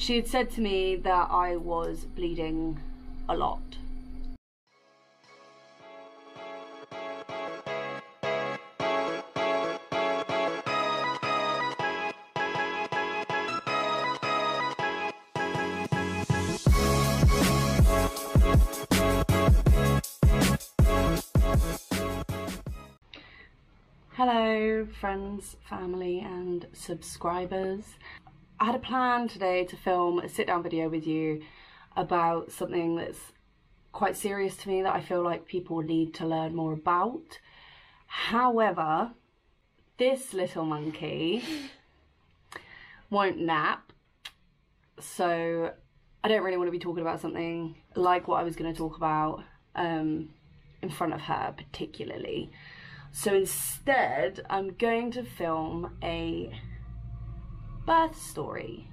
She had said to me that I was bleeding a lot. Hello friends, family and subscribers. I had a plan today to film a sit-down video with you about something that's quite serious to me that I feel like people need to learn more about. However, this little monkey won't nap, so I don't really want to be talking about something like what I was going to talk about in front of her particularly. So instead, I'm going to film a birth story.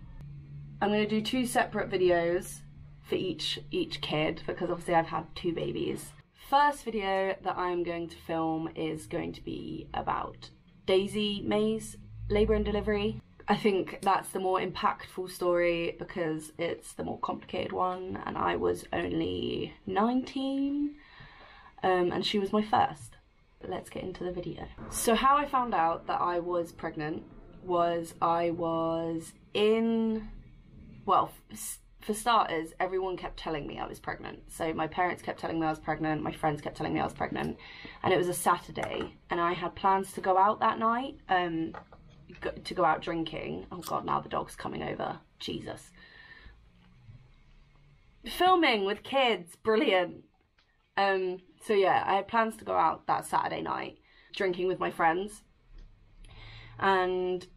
I'm going to do 2 separate videos for each kid, because obviously I've had 2 babies. First video that I'm going to film is going to be about Daisi May's labour and delivery. I think that's the more impactful story because it's the more complicated one, and I was only 19 and she was my first. Let's get into the video. So how I found out that I was pregnant was I was in, well, for starters, everyone kept telling me I was pregnant. So my parents kept telling me I was pregnant, my friends kept telling me I was pregnant, and it was a Saturday, and I had plans to go out that night, to go out drinking. Oh god, now the dog's coming over. Jesus. Filming with kids, brilliant. So yeah, I had plans to go out that Saturday night, drinking with my friends, and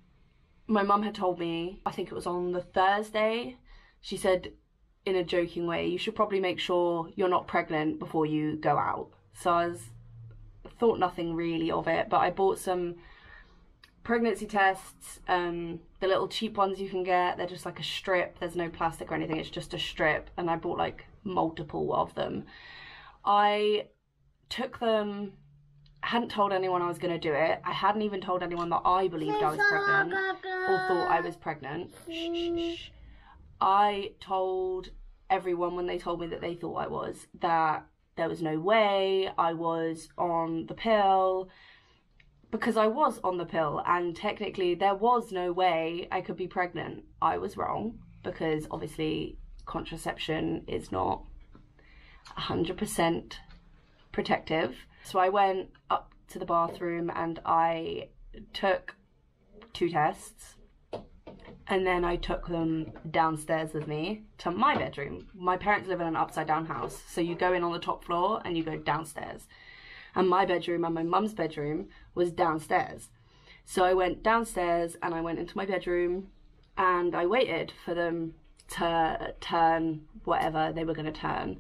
my mum had told me, I think it was on the Thursday, she said in a joking way, you should probably make sure you're not pregnant before you go out. So I thought nothing really of it, but I bought some pregnancy tests, the little cheap ones you can get. They're just like a strip, there's no plastic or anything, it's just a strip, and I bought like multiple of them. I took them, hadn't told anyone I was going to do it. I hadn't even told anyone that I believed I was pregnant or thought I was pregnant. Shh. I told everyone when they told me that they thought I was, that there was no way I was on the pill, because I was on the pill, and technically there was no way I could be pregnant. I was wrong, because obviously contraception is not 100% protective. So I went up to the bathroom and I took 2 tests, and then I took them downstairs with me to my bedroom. My parents live in an upside down house, so you go in on the top floor and you go downstairs, and my bedroom and my mum's bedroom was downstairs. So I went downstairs and I went into my bedroom and I waited for them to turn whatever they were going to turn.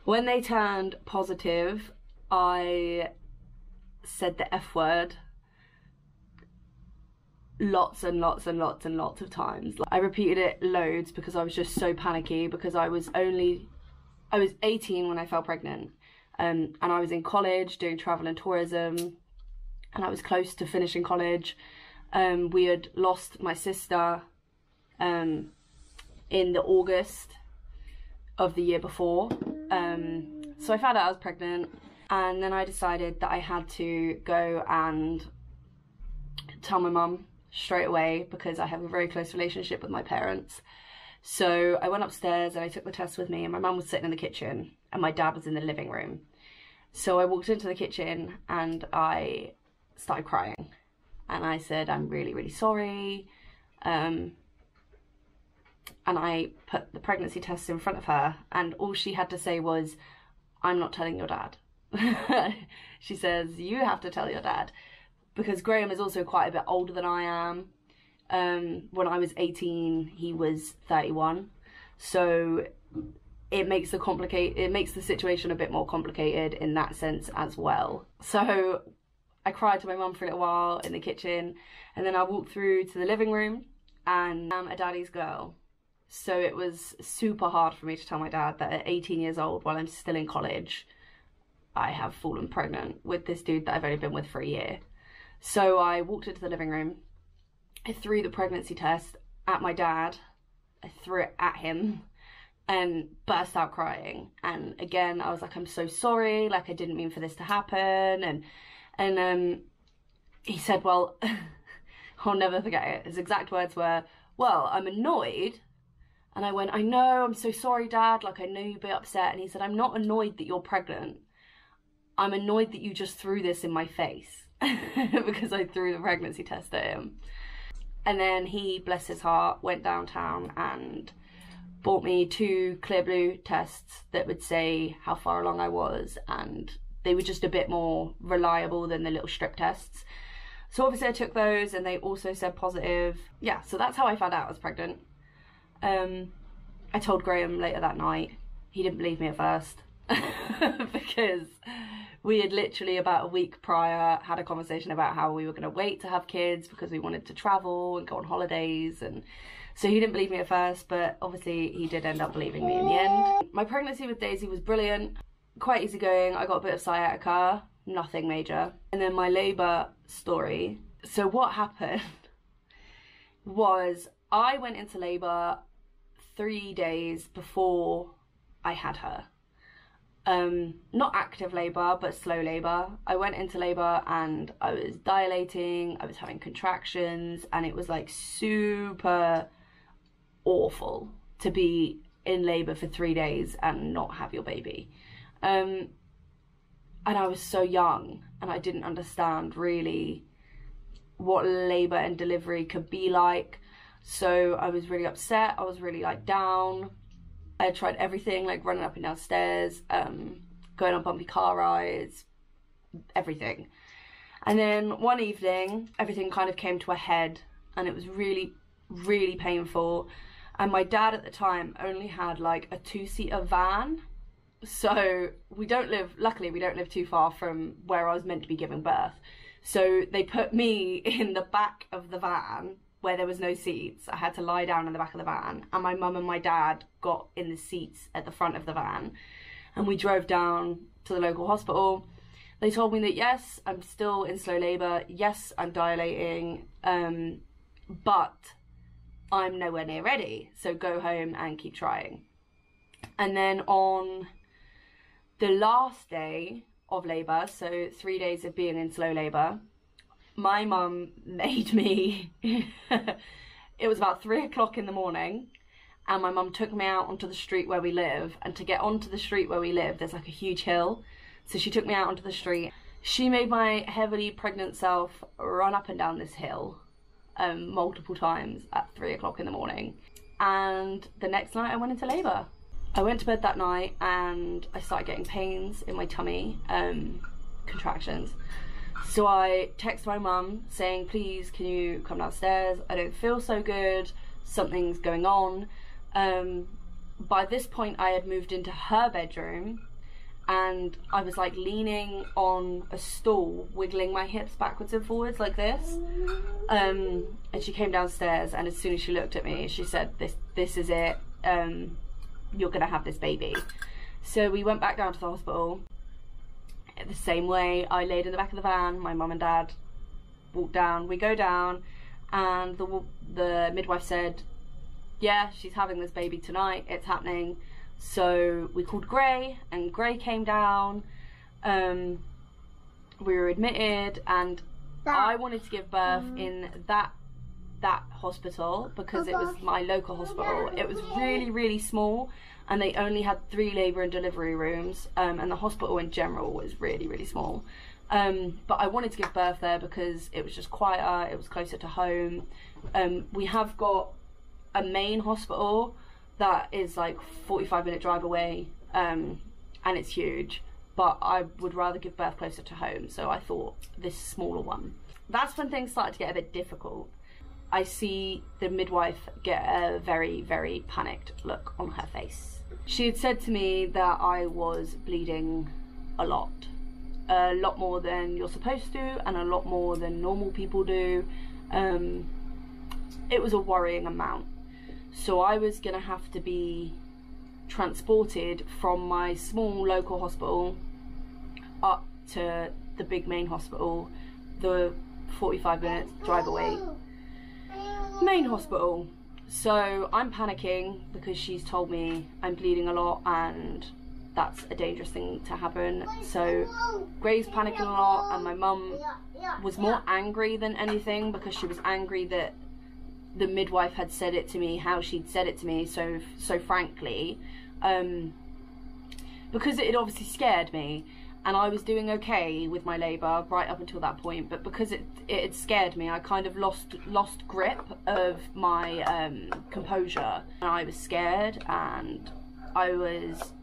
When they turned positive, I said the F word lots and lots and lots and lots of times. I repeated it loads because I was just so panicky, because I was 18 when I fell pregnant, and I was in college doing travel and tourism, and I was close to finishing college. We had lost my sister in the August of the year before. So I found out I was pregnant, and then I decided that I had to go and tell my mum straight away, because I have a very close relationship with my parents. So I went upstairs and I took the test with me, and my mum was sitting in the kitchen and my dad was in the living room. So I walked into the kitchen and I started crying, and I said, I'm really, really sorry. And I put the pregnancy test in front of her, and all she had to say was, I'm not telling your dad. She says, you have to tell your dad, because Graham is also quite a bit older than I am. When I was 18, he was 31. So it makes the situation a bit more complicated in that sense as well. So I cried to my mum for a little while in the kitchen, and then I walked through to the living room, and I'm a daddy's girl. So it was super hard for me to tell my dad that at 18 years old, while I'm still in college, I have fallen pregnant with this dude that I've only been with for a year. So I walked into the living room, I threw the pregnancy test at my dad, I threw it at him and burst out crying. And again, I was like, I'm so sorry, like I didn't mean for this to happen. And he said, well, I'll never forget it. His exact words were, well, I'm annoyed. And I went, I know, I'm so sorry, Dad, like I know you'd be upset. And he said, I'm not annoyed that you're pregnant. I'm annoyed that you just threw this in my face because I threw the pregnancy test at him. And then he, bless his heart, went downtown and bought me 2 clear blue tests that would say how far along I was, and they were just a bit more reliable than the little strip tests. So obviously I took those and they also said positive. Yeah, so that's how I found out I was pregnant. I told Graham later that night. He didn't believe me at first because we had literally about a week prior had a conversation about how we were going to wait to have kids because we wanted to travel and go on holidays, and so he didn't believe me at first, but obviously he did end up believing me in the end. My pregnancy with Daisy was brilliant, quite easygoing. I got a bit of sciatica, nothing major. And then my labour story. So what happened was I went into labour 3 days before I had her. Not active labour, but slow labour. I went into labour and I was dilating, I was having contractions, and it was like super awful to be in labour for 3 days and not have your baby. And I was so young and I didn't understand really what labour and delivery could be like. So I was really upset, I was really like down. I tried everything, like running up and down stairs, going on bumpy car rides, everything. And then one evening, everything kind of came to a head and it was really, really painful. And my dad at the time only had like a 2-seater van. So luckily we don't live too far from where I was meant to be giving birth. So they put me in the back of the van where there was no seats. I had to lie down in the back of the van, and my mum and my dad got in the seats at the front of the van, and we drove down to the local hospital. They told me that yes, I'm still in slow labour, yes, I'm dilating, but I'm nowhere near ready, so go home and keep trying. And then on the last day of labour, so 3 days of being in slow labour, my mum made me, it was about 3 o'clock in the morning, and my mum took me out onto the street where we live, and to get onto the street where we live, there's like a huge hill, so she took me out onto the street. She made my heavily pregnant self run up and down this hill multiple times at 3 o'clock in the morning, and the next night I went into labour. I went to bed that night and I started getting pains in my tummy, contractions. So I texted my mum saying, please, can you come downstairs? I don't feel so good, something's going on. By this point I had moved into her bedroom and I was like leaning on a stool, wiggling my hips backwards and forwards like this. And she came downstairs, and as soon as she looked at me, she said, this is it, you're gonna have this baby. So we went back down to the hospital. The same way, I laid in the back of the van, my mum and dad walked down, we go down, and the midwife said, yeah, she's having this baby tonight, it's happening. So we called Gray, and Gray came down. We were admitted, and I wanted to give birth in that hospital because it was my local hospital. It was really, really small, and they only had 3 labour and delivery rooms, and the hospital in general was really, really small. But I wanted to give birth there because it was just quieter, it was closer to home. We have got a main hospital that is like 45-minute drive away, and it's huge, but I would rather give birth closer to home, so I thought this smaller one. That's when things started to get a bit difficult. I see the midwife get a very, very panicked look on her face. She had said to me that I was bleeding a lot more than you're supposed to, and a lot more than normal people do. It was a worrying amount. So I was gonna have to be transported from my small local hospital up to the big main hospital, the 45-minute drive away main hospital. So I'm panicking because she's told me I'm bleeding a lot and that's a dangerous thing to happen. So Gray's panicking a lot, and my mum was more angry than anything because she was angry that the midwife had said it to me how she'd said it to me so frankly, because it had obviously scared me, and I was doing okay with my labour right up until that point, but because it had scared me, I kind of lost grip of my composure, and I was scared, and I was,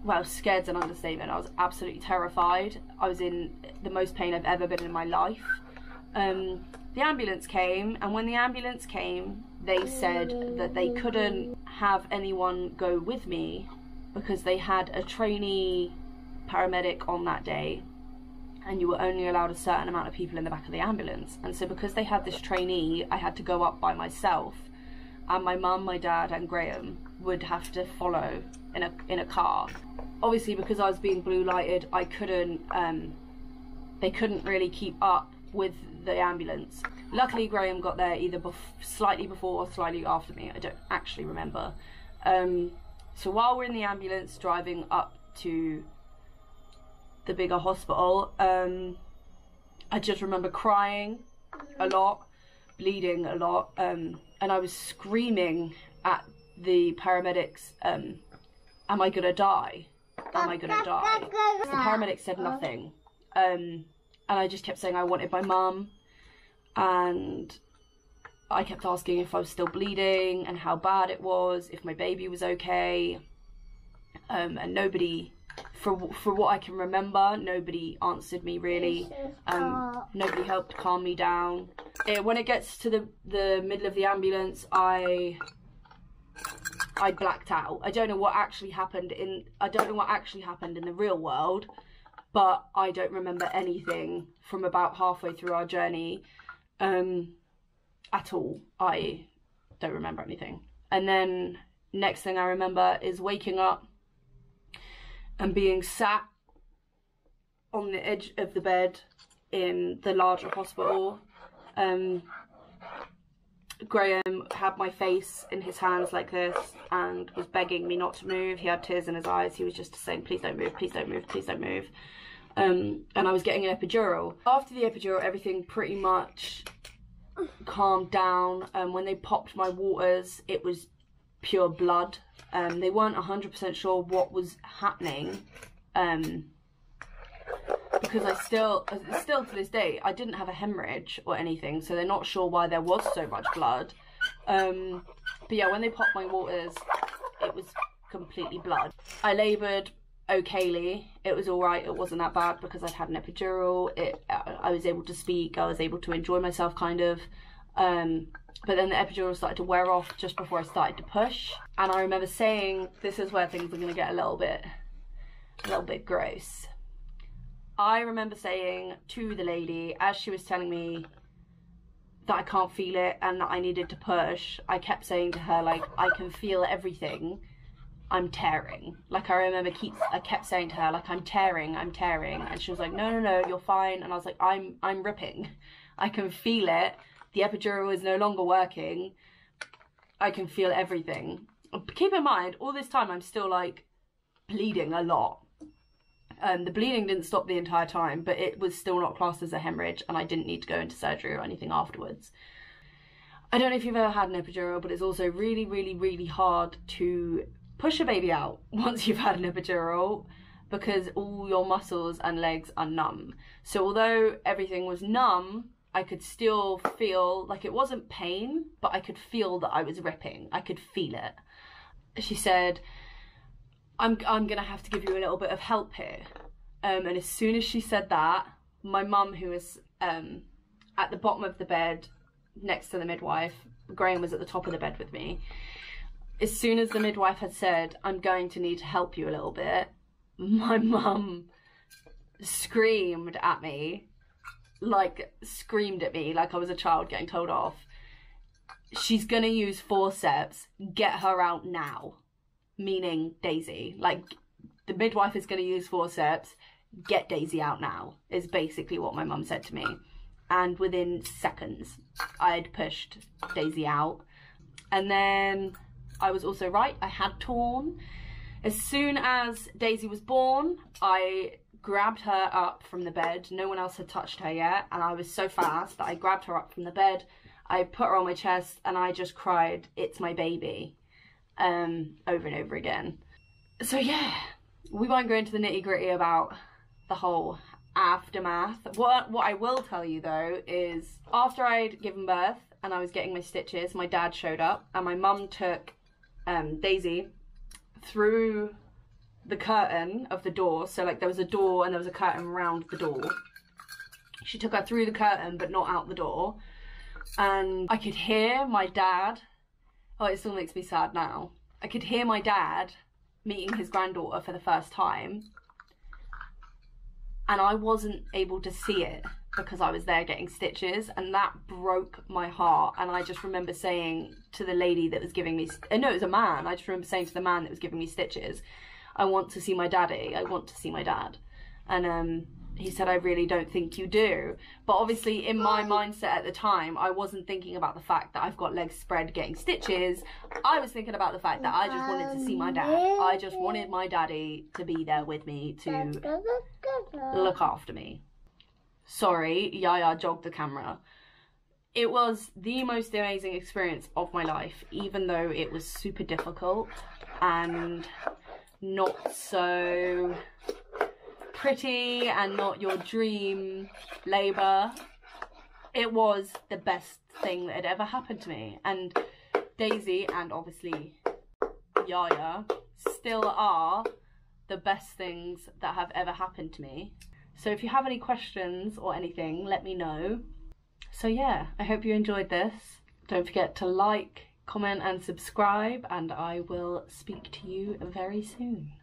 well, scared's an understatement. I was absolutely terrified. I was in the most pain I've ever been in my life. The ambulance came, and when the ambulance came, they said that they couldn't have anyone go with me because they had a trainee paramedic on that day, and you were only allowed a certain amount of people in the back of the ambulance. And so because they had this trainee, I had to go up by myself, and my mum, my dad and Graham would have to follow in a car. Obviously, because I was being blue lighted, I couldn't they couldn't really keep up with the ambulance. Luckily Graham got there either slightly before or slightly after me. I don't actually remember. So while we're in the ambulance driving up to the bigger hospital, I just remember crying a lot, bleeding a lot, and I was screaming at the paramedics, am I gonna die? Am I gonna die? The paramedic said nothing, and I just kept saying I wanted my mum, and I kept asking if I was still bleeding and how bad it was, if my baby was okay, and nobody, for what I can remember, nobody answered me really. Nobody helped calm me down. When it gets to the middle of the ambulance, I blacked out. I don't know what actually happened in the real world, but I don't remember anything from about halfway through our journey at all. I don't remember anything. And then next thing I remember is waking up and being sat on the edge of the bed in the larger hospital. Graham had my face in his hands like this and was begging me not to move. He had tears in his eyes. He was just saying, please don't move, please don't move, please don't move. And I was getting an epidural. After the epidural, everything pretty much calmed down. When they popped my waters, it was pure blood. They weren't 100% sure what was happening, because I still to this day, I didn't have a hemorrhage or anything, so they're not sure why there was so much blood. But yeah, when they popped my waters, it was completely blood. I laboured okayly. It was alright, it wasn't that bad because I'd had an epidural. I was able to speak, I was able to enjoy myself kind of. But then the epidural started to wear off just before I started to push. And I remember saying, this is where things are going to get a little bit gross. I remember saying to the lady, as she was telling me that I can't feel it and that I needed to push, I kept saying to her, like, I can feel everything, I'm tearing. Like, I kept saying to her, like, I'm tearing. And she was like, no, you're fine. And I was like, I'm ripping. I can feel it. The epidural is no longer working. I can feel everything. Keep in mind, all this time I'm still like bleeding a lot. The bleeding didn't stop the entire time, but it was still not classed as a hemorrhage, and I didn't need to go into surgery or anything afterwards. I don't know if you've ever had an epidural, but it's also really, really, really hard to push a baby out once you've had an epidural, because all your muscles and legs are numb. So although everything was numb, I could still feel, like, it wasn't pain, but I could feel that I was ripping. I could feel it. She said, I'm gonna have to give you a little bit of help here. And as soon as she said that, my mum, who was at the bottom of the bed next to the midwife, Graham was at the top of the bed with me. As soon as the midwife had said, I'm going to need to help you a little bit, my mum screamed at me, like I was a child getting told off. She's gonna use forceps, get her out now. Meaning Daisy. Like, the midwife is gonna use forceps, get Daisy out now, is basically what my mum said to me. And within seconds, I'd pushed Daisy out. And then I was also right, I had torn. As soon as Daisy was born, I grabbed her up from the bed. No one else had touched her yet, and I was so fast that I grabbed her up from the bed. I put her on my chest and I just cried, "It's my baby," over and over again. So yeah, we won't go into the nitty-gritty about the whole aftermath. What I will tell you though is, after I'd given birth and I was getting my stitches, my dad showed up and my mum took Daisy through the curtain of the door. So like there was a door and there was a curtain around the door. She took her through the curtain but not out the door, and I could hear my dad, oh, it still makes me sad now, I could hear my dad meeting his granddaughter for the first time, and I wasn't able to see it because I was there getting stitches, and that broke my heart. And I just remember saying to the lady that was giving me, no, it was a man, I just remember saying to the man that was giving me stitches, "I want to see my daddy, I want to see my dad." And he said, "I really don't think you do." But obviously in my mindset at the time, I wasn't thinking about the fact that I've got legs spread getting stitches. I was thinking about the fact that I just wanted to see my dad. I just wanted my daddy to be there with me, to look after me. Sorry, Yaya jogged the camera. It was the most amazing experience of my life, even though it was super difficult and not so pretty and not your dream labour. It was the best thing that had ever happened to me, and Daisy and obviously Yaya still are the best things that have ever happened to me. So if you have any questions or anything, let me know. So yeah, I hope you enjoyed this. Don't forget to like, comment and subscribe, and I will speak to you very soon.